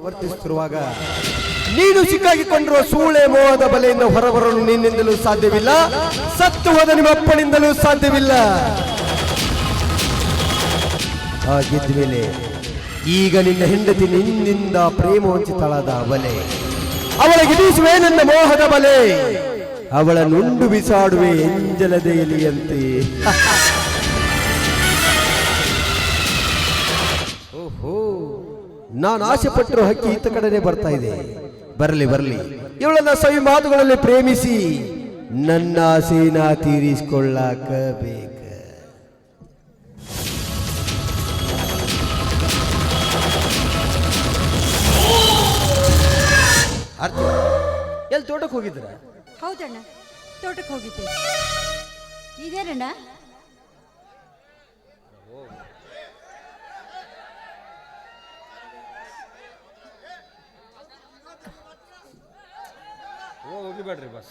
ವರ್ತಿಸುತ್ತಿರುವಾಗ ನೀನು ಸಿಕ್ಕಾಗಿಕೊಂಡಿರುವ ಸೂಳೆ ಮೋಹದ ಬಲೆಯಿಂದ ಹೊರಬರಲು ನಿನ್ನಿಂದಲೂ ಸಾಧ್ಯವಿಲ್ಲ, ಸತ್ತು ಹೋದ ನಿಮ್ಮ ಅಪ್ಪನಿಂದಲೂ ಸಾಧ್ಯವಿಲ್ಲ. ಹಾಗಿದ್ದ ಮೇಲೆ ಈಗ ನಿನ್ನ ಹೆಂಡತಿ ನಿನ್ನಿಂದ ಪ್ರೇಮ ವಂಚಿತಳಾದ ಬಲೆ, ಅವಳಿಗೆ ಬೀಸುವೆ ನನ್ನ ಮೋಹದ ಬಲೆ, ಅವಳ ನುಂಡು ಬಿಸಾಡುವೆ ಎಂಜಲದ ಎಲಿಯಂತೆ. ಓಹೋ, ನಾನು ಆಸೆ ಪಟ್ಟರು ಹಕ್ಕಿ ಈತ ಕಡೆನೆ ಬರ್ತಾ ಇದೆ. ಬರಲಿ ಬರಲಿ, ಇವಳನ್ನ ಸವಿ ಮಾತುಗಳಲ್ಲಿ ಪ್ರೇಮಿಸಿ ನನ್ನ ಆಸೆನ ತೀರಿಸಿಕೊಳ್ಳಾಕ ಬೇಕ. ಅರ್ಥ ಎಲ್ಲಿ ತೋಟಕ್ಕೆ ಹೋಗಿದ್ರ? ಹೌದಣ್ಣ, ತೋಟಕ್ಕೆ ಹೋಗಿದ್ದೆ. ಇದೇನಣ್ಣ? ಹೋಗಿಬೇಡ್ರಿ ಬಸ್.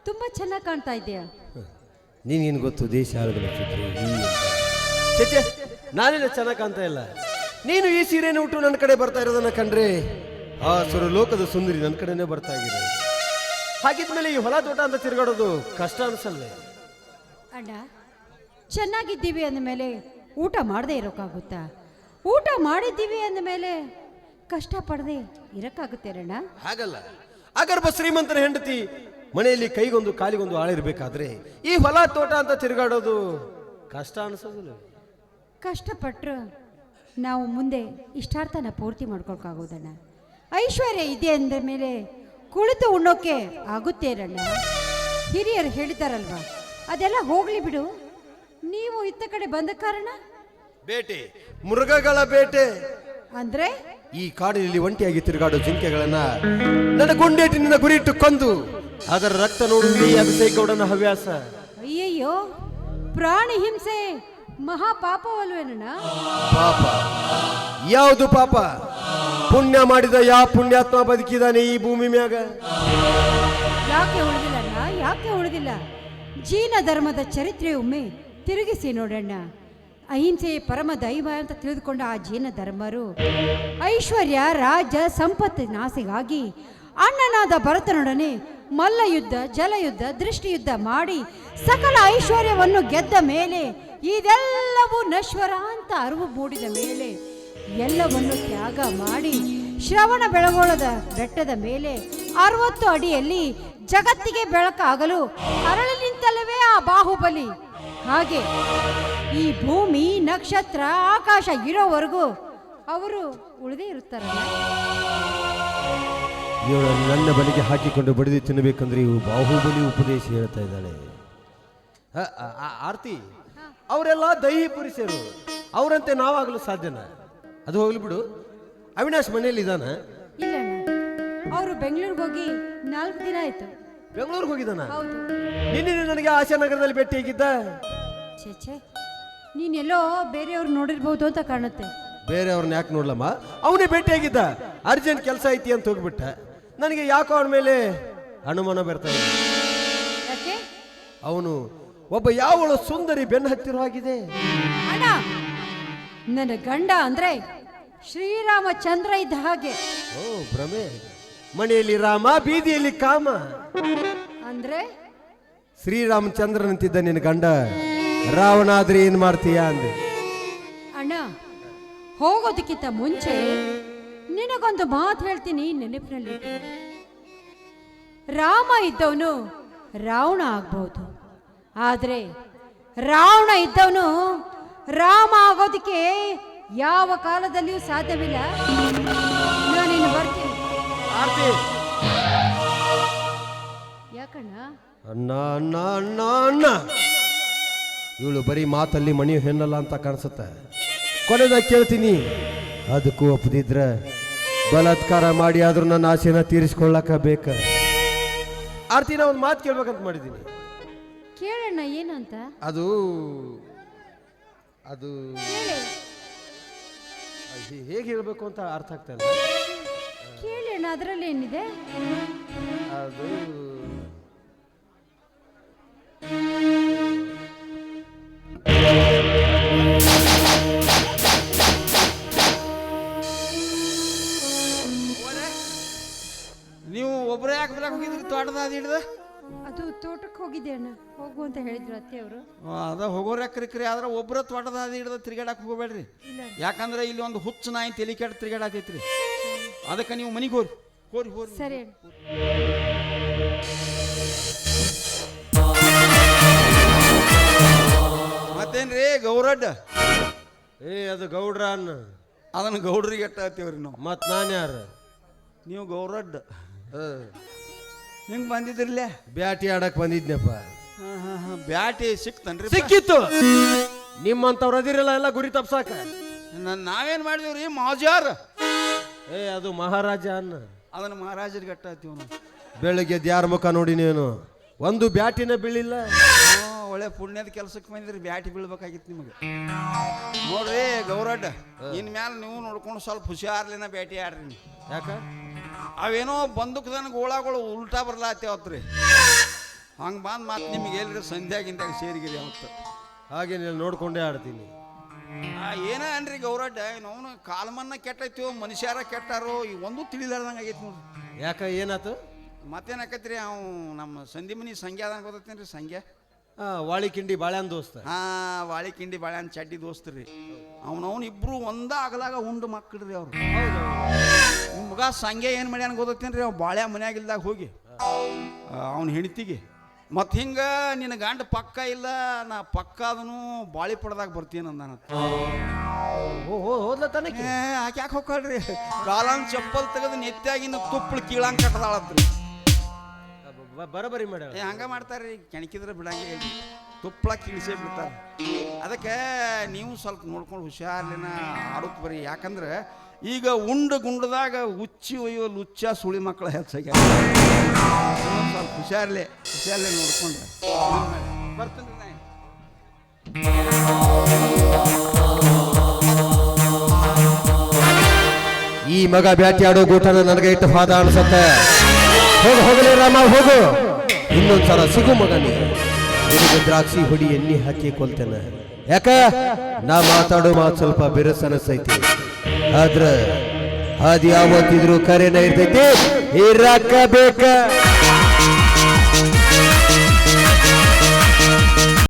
ತುಂಬಾ ಚೆನ್ನಾಗಿ ಕಾಣ್ತಾ ಇದೆಯಾ. ನೀನೇನು ಗೊತ್ತು ದೇಶ ಆಳುಗಳ ಚೇಚೆ, ನಾನೇನು ಚೆನ್ನಾಗಿ ಕಾಣ್ತಾ ಇಲ್ಲ. ನೀನು ಈ ಸೀರೆಯನ್ನು ಉಟ್ಟು ನನ್ನ ಕಡೆ ಬರ್ತಾ ಇರೋದನ್ನ ಕಂಡ್ರೆ ಆ ಲೋಕದ ಸುಂದರಿ ನನ್ನ ಕಡೆನೇ ಬರ್ತಾ ಇದೆ. ಹಾಗಿದ್ಮೇಲೆ ಈ ಹೊಲ ತೋಟ ಅಂತ ತಿರುಗಾಡೋದು ಕಷ್ಟ ಅನ್ಸಲ್ವೇ? ಅಣ್ಣ, ಚೆನ್ನಾಗಿದ್ದೀವಿ ಅಂದಮೇಲೆ ಊಟ ಮಾಡದೆ ಇರೋಕ್ಕಾಗುತ್ತಾ? ಊಟ ಮಾಡಿದ್ದೀವಿ ಅಂದಮೇಲೆ ಕಷ್ಟ ಪಡದೆ ಇರಕ್ಕಾಗುತ್ತೇರಣ್ಣ? ಹಾಗಲ್ಲ. ಅಗರ್ಭ ಶ್ರೀಮಂತನ ಹೆಂಡತಿ ಮನೆಯಲ್ಲಿ ಕೈಗೊಂದು ಕಾಲಿಗೊಂದು ಆಳಿರ್ಬೇಕಾದ್ರೆ ಈ ಹೊಲ ತೋಟ ಅಂತ ತಿರುಗಾಡೋದು ಕಷ್ಟ ಅನ್ಸೋದಿಲ್ಲ? ಕಷ್ಟಪಟ್ಟರು ನಾವು ಮುಂದೆ ಇಷ್ಟಾರ್ಥನ ಪೂರ್ತಿ ಮಾಡ್ಕೊಳಕ್ಕಾಗೋದಣ್ಣ. ಐಶ್ವರ್ಯ ಇದೆ ಅಂದ ಮೇಲೆ ಕುಳಿತು ಉಣ್ಣೋಕೆ ಆಗುತ್ತೇರಣ್ಣ. ಹಿರಿಯರು ಹೇಳಿದಾರಲ್ವಾ, ಅದೆಲ್ಲ ಹೋಗ್ಲಿ ಬಿಡು. ನೀವು ಇತ್ತ ಕಡೆ ಬಂದ ಕಾರಣ ಬೇಟೆ, ಮೃಗಗಳ ಬೇಟೆ ಅಂದ್ರೆ ಈ ಕಾಡಿನಲ್ಲಿ ಒಂಟಿಯಾಗಿ ತಿರುಗಾಡೋ ಜಿಂಕೆಗಳನ್ನ ನನ್ನ ಗುಂಡೇಟಿನಿಂದ ಗುರಿಯಿಟ್ಟು ಕೊಂದು ಅದರ ರಕ್ತ ನೋಡುವುದೇ ಅಭಿಷೇಕೌಡನ ಹವ್ಯಾಸ. ಅಯ್ಯಯ್ಯೋ, ಪ್ರಾಣಿ ಹಿಂಸೆ ಮಹಾ ಪಾಪವಲ್ವೇನಣ್ಣ? ಪಾಪ? ಯಾವುದು ಪಾಪ? ಪುಣ್ಯ ಮಾಡಿದ ಯಾ ಪುಣ್ಯಾತ್ಮ ಬದುಕಿದಾನೆ ಈ ಭೂಮಿ ಮ್ಯಾಗ? ಯಾಕೆ ಉಳಿದಿಲ್ಲಣ್ಣ, ಯಾಕೆ ಉಳಿದಿಲ್ಲ? ಜೀನ ಧರ್ಮದ ಚರಿತ್ರೆ ಒಮ್ಮೆ ತಿರುಗಿಸಿ ನೋಡಣ್ಣ. ಅಹಿಂಸೆ ಪರಮ ದೈವ ಅಂತ ತಿಳಿದುಕೊಂಡ ಆ ಜೀನ ಧರ್ಮರು ಐಶ್ವರ್ಯ, ರಾಜ್ಯ, ಸಂಪತ್ತಿನಾಸೆಗಾಗಿ ಅಣ್ಣನಾದ ಭರತನೊಡನೆ ಮಲ್ಲಯುದ್ಧ, ಜಲಯುದ್ಧ, ದೃಷ್ಟಿಯುದ್ಧ ಮಾಡಿ ಸಕಲ ಐಶ್ವರ್ಯವನ್ನು ಗೆದ್ದ ಮೇಲೆ ಇದೆಲ್ಲವೂ ನಶ್ವರ ಅಂತ ಅರಿವು ಮೂಡಿದ ಮೇಲೆ ಎಲ್ಲವನ್ನು ತ್ಯಾಗ ಮಾಡಿ ಶ್ರವಣ ಬೆಳಗೊಳದ ಬೆಟ್ಟದ ಮೇಲೆ 60 ಅಡಿಯಲ್ಲಿ ಜಗತ್ತಿಗೆ ಬೆಳಕಾಗಲು ಅರಳಿ ನಿಂತಲ್ಲವೇ ಆ ಬಾಹುಬಲಿ. ಹಾಗೆ ಈ ಭೂಮಿ, ನಕ್ಷತ್ರ, ಆಕಾಶ ಇರೋವರೆಗೂ ಅವರು ಉಳಿದೇ ಇರುತ್ತಾರಲ್ಲ. ಇವಳು ನನ್ನ ಬಲಿಗೆ ಹಾಕಿಕೊಂಡು ಬಡಿದು ತಿನ್ನಬೇಕಂದ್ರೆ ಇವು ಬಾಹುಬಲಿ ಉಪದೇಶ ಹೇಳ್ತಾ ಇದ್ದಾಳೆ. ಆರ್ತಿ, ಅವರೆಲ್ಲ ದೈಹಿ ಪುರುಷರು, ಅವರಂತೆ ನಾವಾಗಲು ಸಾಧ್ಯನಾ? ಅದು ಹೋಗ್ಲಿ ಬಿಡು. ಅವಿನಾಶ್ ಮನೆಯಲ್ಲಿ ಇದಾನ? ಇಲ್ಲಣ್ಣ, ಅವರು ಬೆಂಗಳೂರಿಗೆ ಹೋಗಿ 4 ದಿನ ಆಯ್ತು. ಬೆಂಗಳೂರಿಗೆ ಹೋಗಿದ್ದಾನ? ಹೌದು. ನಿನ್ನೆ ನನಗೆ ಆಶಾನಗರದಲ್ಲಿ ಭೇಟಿಯಾಗಿದ್ದ. ಛೇ, ನೀನೆಲ್ಲೋ ಬೇರೆಯವ್ರು ನೋಡಿರ್ಬೋದು ಅಂತ ಕಾಣುತ್ತೆ. ಬೇರೆಯವ್ರನ್ನ ಯಾಕೆ ನೋಡ್ಲಮ್ಮ? ಅವನೇ ಭೇಟಿಯಾಗಿದ್ದ. ಅರ್ಜೆಂಟ್ ಕೆಲಸ ಐತಿ ಅಂತ ಹೋಗ್ಬಿಟ್ಟ. ನನಗೆ ಯಾಕೋ ಅವನ ಮೇಲೆ ಅನುಮಾನ ಬರ್ತಾ ಇದೆ. ಯಾಕೆ? ಅವನು ಒಬ್ಬ ಯಾವಳು ಸುಂದರಿ ಬೆನ್ನು ಹತ್ತಿರ ಆಗಿದೆ. ಅಣ್ಣ, ನನ್ನ ಗಂಡ ಅಂದ್ರೆ ಶ್ರೀರಾಮಚಂದ್ರ ಇದ್ದ ಹಾಗೆ. ಓ ಭ್ರಮೆ. ಮನೆಯಲ್ಲಿ ರಾಮ, ಬೀದಿಯಲ್ಲಿ ಕಾಮ. ಅಂದ್ರೆ ಶ್ರೀರಾಮಚಂದ್ರನಂತಿದ್ದ ನಿನ್ನ ಗಂಡ ರಾವಣ ಆದ್ರೆ ಏನ್ ಮಾಡ್ತೀಯಾ ಅಂದೆ. ಅಣ್ಣ, ಹೋಗೋದಕ್ಕಿಂತ ಮುಂಚೆ ನಿನಗೊಂದು ಮಾತು ಹೇಳ್ತೀನಿ, ನೆನಪಿನಲ್ಲಿ. ರಾಮ ಇದ್ದವನು ರಾವಣ ಆಗ್ಬಹುದು, ಆದ್ರೆ ರಾವಣ ಇದ್ದವನು ರಾಮ ಆಗೋದಕ್ಕೆ ಯಾವ ಕಾಲದಲ್ಲಿಯೂ ಸಾಧ್ಯವಿಲ್ಲ. ನಾನಿನ್ನು ಬರ್ತೀನಿ. ಯಾಕಣ್ಣ? ಅಣ್ಣ ಅಣ್ಣ ಅಣ್ಣ ಅಣ್ಣ, ಇವಳು ಬರೀ ಮಾತಲ್ಲಿ ಮಣಿ ಹೆಣ್ಣಲ್ಲ ಅಂತ ಕಾಣಿಸುತ್ತೆ. ಕೊನೆದಾಗ ಕೇಳ್ತೀನಿ, ಅದಕ್ಕೂ ಒಪ್ಪದಿದ್ರ ಬಲಾತ್ಕಾರ ಮಾಡಿ ಆದ್ರೂ ನನ್ನ ಆಸೆನ ತೀರಿಸ್ಕೊಳ್ಳಕ ಬೇಕ. ಆರ್ತಿನ ಒಂದು ಮಾತು ಕೇಳ್ಬೇಕಂತ ಮಾಡಿದ್ದೀನಿ. ಕೇಳಣ್ಣ, ಏನಂತ? ಅದು ಅದು ಹೇಗೆ ಹೇಳ್ಬೇಕು ಅಂತ ಅರ್ಥ ಆಗ್ತಾ ಇಲ್ಲ. ಕೇಳಣ್ಣ, ಅದರಲ್ಲಿ ಏನಿದೆ? ಅದು ಒಬ್ಬರೇ ಯಾಕೆ ಬರಕ್ಕೆ ಹೋಗಿದ್ರಿ ತೋಟದ ಅದು ಹಿಡ್ದು? ಅದು ತೋಟಕ್ಕೆ ಹೋಗಿದ್ದೆ ಅಣ್ಣ, ಹೋಗು ಅಂತ ಹೇಳಿದ್ರು ಅತ್ತೆಯವರು. ಅದ ಹೋಗೋರು ಯಾಕ್ರಿ ಆದ್ರೆ ಒಬ್ಬರ ತೋಟದ ಅದು ಹಿಡ್ದು ತಿರ್ಗಾಡಕ್ಕೆ ಹೋಗಬೇಡ್ರಿ. ಇಲ್ಲ ಯಾಕಂದ್ರೆ ಇಲ್ಲಿ ಒಂದು ಹುಚ್ಚು ನಾಯಿ ತಲೆ ಕೆಟ್ಟು ತಿರ್ಗಾಡತೈತ್ರಿ. ಅದಕ್ಕೆ ನೀವು ಮನೆಗೆ ಹೋರಿ ಹೋರಿ ಹೋರಿ. ಸರಿ ಅಣ್ಣ. ಮತ್ತೇನ್ರಿ ಗೌರಡ್ಡ? ಅದು ಗೌಡ್ರ ಅನ್ನ. ಅದನ್ನ ಗೌಡ್ರಿಗೆ ಎಟ್ಟಾತೀವ್ರಿ ನಾವು. ಮತ್ ನಾನು ಯಾರು? ನೀವು ಗೌರಡ್ಡ ಹಿಂಗೆ ಬಂದಿದ್ರಲ್ಲೇ ಬ್ಯಾಟಿ ಆಡಕ್ ಬಂದಿದ್ನಪ್ಪ. ಬ್ಯಾಟಿ ಸಿಕ್ತನ್ರಿ? ಸಿಕ್ಕಿತ್ತು. ನಿಮ್ಮಂತವ್ರು ಅದಿರಲ್ಲ ಎಲ್ಲ ಗುರಿ ತಪ್ಸಾಕ. ನಾವೇನ್ ಮಾಡಿದೇವ್ರಿ ಮಹಾಜಾರ್? ಅದು ಮಹಾರಾಜ ಅನ್ನ. ಅದನ್ನ ಮಹಾರಾಜರಿಗೆ ಎಟ್ಟಾತೀವ್ ನಾವು. ಬೆಳಿಗ್ಗೆ ಯಾರ ಮುಖ ನೋಡಿ ನೀನು ಒಂದು ಬ್ಯಾಟಿನ ಬೀಳಿಲ್ಲ. ಒಳ್ಳೆ ಪುಣ್ಯದ ಕೆಲಸಕ್ಕೆ ಬಂದಿರಿ, ಬ್ಯಾಟಿ ಬೀಳ್ಬೇಕಾಗಿತ್ತು ನಿಮಗೆ. ನೋಡ್ರಿ ಗೌರಡ್ಡ, ಇನ್ ಮ್ಯಾಲ ನೀವು ನೋಡ್ಕೊಂಡು ಸ್ವಲ್ಪ ಹುಷಾರ್ಲಿನ ಬ್ಯಾಟಿ ಆಡ್ರಿ ನೀವು. ಯಾಕ? ಅವೇನೋ ಬಂದೂಕದನ ಗೋಳಗಳು ಉಲ್ಟಾ ಬರ್ಲಾತ್ತೇವತ್ರಿ. ಹಂಗೆ ಬಂದು ಮತ್ತೆ ನಿಮಗೆ ಎಲ್ರಿ ಸಂಧ್ಯಾಗಿಂದಾಗ ಸೇರಿಗಿರಿ ಅವತ್ತು. ಹಾಗೆ ನೀನು ನೋಡ್ಕೊಂಡೇ ಆಡ್ತೀನಿ. ಏನ ಅನ್ರಿ ಗೌರಡ್ಡ, ಅವನು ಕಾಲ್ಮನ್ನ ಕೆಟ್ಟೈತಿವೋ ಮನುಷ್ಯರ ಕೆಟ್ಟಾರೋ ಈ ಒಂದು ತಿಳಿಲಾರ್ದಂಗೆ ಆಗೈತಿ ನೋಡ್ರಿ. ಯಾಕ ಏನಾತು? ಮತ್ತೇನಾಕತ್ರಿ, ಅವ್ ನಮ್ಮ ಸಂಧಿ ಮನಿ ಸಂಖ್ಯೆ ಅದಂಗೆ ಗೊತ್ತೇನ್ರಿ? ಸಂಖ್ಯೆ ವಾಳಿ ಕಿಂಡಿ ಬಾಳ್ಯಾನ್ ದೋಸ್ತ. ವಾಳಿ ಕಿಂಡಿ ಬಾಳ್ಯಾನ್ ಚಡ್ಡಿ ದೋಸ್ತ್ರಿ. ಅವನವನು ಇಬ್ರು ಒಂದ ಆಗಲಾಗ ಉಂಡು ಮಕ್ಕಳ್ರಿ ಅವ್ರು. ಮಗ ಸಂಖ್ಯೆ ಏನು ಮಾಡ್ಯಾನ ಗೊತ್ತೇನ್ರಿ? ಅವ್ ಬಾಳ್ಯಾ ಮನ್ಯಾಗಿಲ್ದಾಗ ಹೋಗಿ ಅವನ ಹೆಂಡತಿಗೆ ಮತ್ತು ಹಿಂಗೆ ನಿನ್ನ ಗಂಡ ಪಕ್ಕ ಇಲ್ಲ, ನಾ ಪಕ್ಕ ಅದನು ಬಾಳಿ ಪಡ್ದಾಗ ಬರ್ತೀನಿ ಅಂದಾನ. ಹೋದ್ಲ ತನಕ ಆಕೆ ಯಾಕೆ ಹೋಗ್ಕಳ್ರಿ? ಕಾಲನ್ ಚಪ್ಪಲ್ ತೆಗೆದು ನೆತ್ತಾಗಿನ ತುಪ್ಪಳು ಕೀಳಂಗೆ ಕಟ್ಟದಾಳತ್ರಿ. ಬರಬರಿ ಮೇಡಮ್. ಹಂಗ ಮಾಡ್ತಾರ್ರಿ, ಕೆಣಕಿದ್ರೆ ಬಿಡಂಗೆ ತುಪ್ಪಳ ಕೀಳಿಸೇ ಬಿಡ್ತಾರೆ. ಅದಕ್ಕೆ ನೀವು ಸ್ವಲ್ಪ ನೋಡ್ಕೊಂಡು ಹುಷಾರ್ಲಿನ ಆಡುತ್ತ ಬರೀ. ಯಾಕಂದ್ರೆ ಈಗ ಗುಂಡದಾಗ ಉಚ್ಚಿ ಒಯ್ಯೋ ಲುಚ್ಚ ಸುಳಿ ಮಕ್ಕಳು ಹೆಚ್ಚಾಗಿ ಸ್ವಲ್ಪ ಹುಷಾರ್ಲೆ ನೋಡ್ಕೊಂಡ್ರೆ ಬರ್ತೀನಿ. ಈ ಮಗ ಬ್ಯಾಟಿ ಆಡೋ ಗೂಟನ ನನಗೆ ಇಟ್ಟು ಪಾದ ಅನ್ಸತ್ತೆ. ಹೋಗಲಿ ರಾಮ ಹೋಗು, ಇನ್ನೊಂದ್ಸಲ ಸಿಗು ಮಗ. ನಿನಗೆ ದ್ರಾಕ್ಷಿ ಹುಡಿ ಎಣ್ಣೆ ಹಾಕಿ ಕೊಲ್ತೇನೆ. ಯಾಕ ನಾ ಮಾತಾಡೋ ಮಾತು ಸ್ವಲ್ಪ ಬಿರುಸನಸೈತಿ, ಆದ್ರ ಅದು ಯಾವತ್ತಿದ್ರು ಕರೆನ ಇರ್ತೈತಿ, ಇರಾಕ ಬೇಕ.